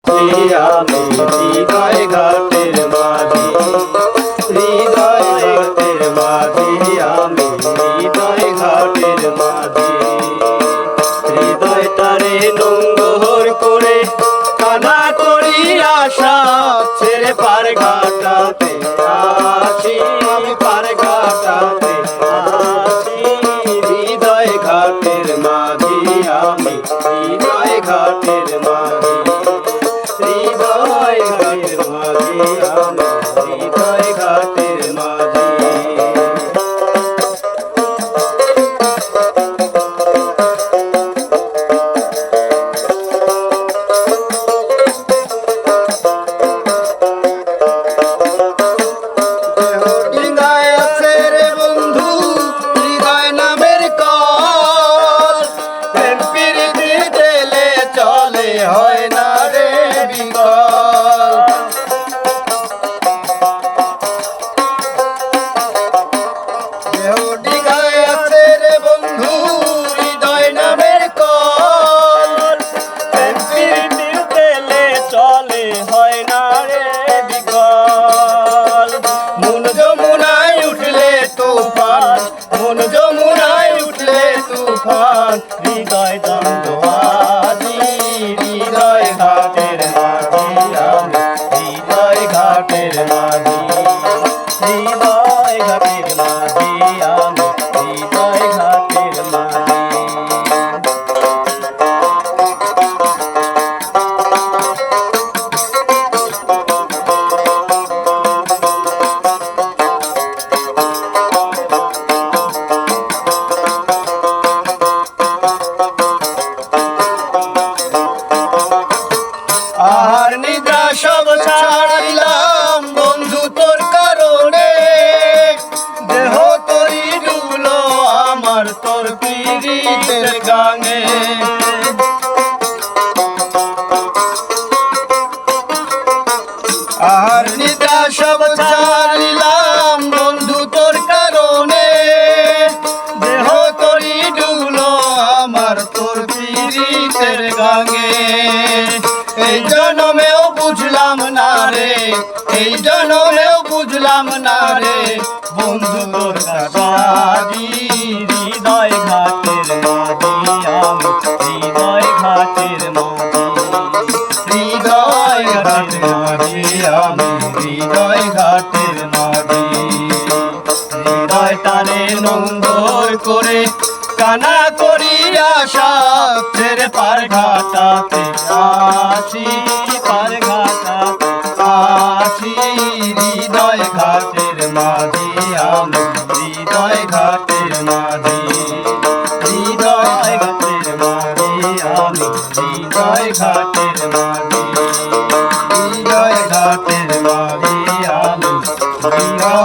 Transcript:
আমি হৃদয় ঘাটের মাঝি, হৃদয় ঘাটের মাঝি, আমি হৃদয় ঘাটের মাঝি। হৃদয়টারে নোঙ্গর করে কানা করি আশা, ছেড়ে পার ঘাটাতে আসি, আমি পার ঘাটাতে আসি। হৃদয় ঘাটের মাঝি, আমি হৃদয় ঘাটের মাঝি, হৃদয় ঘাটের মাঝি, আমি হৃদয় ঘাটের মাঝি। হয় না রে বিকল, দেহ ডিঙায় আছে রে বন্ধু, হৃদয় নামের কল। প্রীতির তেলে চলে হয় না রে বিকল। মন যমুনায় উঠলে তুফান, মন যমুনায় উঠলে তুফান, হৃদয় দ্বন্দ্ববাজি। হৃদয় ঘাটের মাঝি, আমি হৃদয় ঘাটের মাঝি, হৃদয় ঘাটের মাঝি, আমি হৃদয় ঘাটের মাঝি। আর নিদ্রা সব ছাড়িলাম বন্ধু তোর কারণে, দেহ তরি ডুবলো আমার তোর পীড়িতের গানে। আর নিদ্রা সব ছাড়িলাম বন্ধু তোর কারণে, দেহ তরি ডুবলো আমার তোর পীড়িতের গানে। এই জনমেও বুঝলাম না রে, এই জনমেও বুঝলাম না রে বন্ধু তোর কাছারি। হৃদয় ঘাটের মাঝি, আমি হৃদয় ঘাটের মাঝি, হৃদয় ঘাটের মাঝি, আমি হৃদয় ঘাটের মাঝি। হৃদয় টানে নোঙ্গর করে কানা করি আশা, ছেড়ে পার ঘাটাতে আসি, পার ঘাটাতে আসি। হৃদয় ঘাটের মাঝি, আমি হৃদয় ঘাটের মাঝি, হৃদয় ঘাটের মাঝি, আমি হৃদয় ঘাটের মাঝি, হৃদয় ঘাটের মাঝি, আমি হৃদয়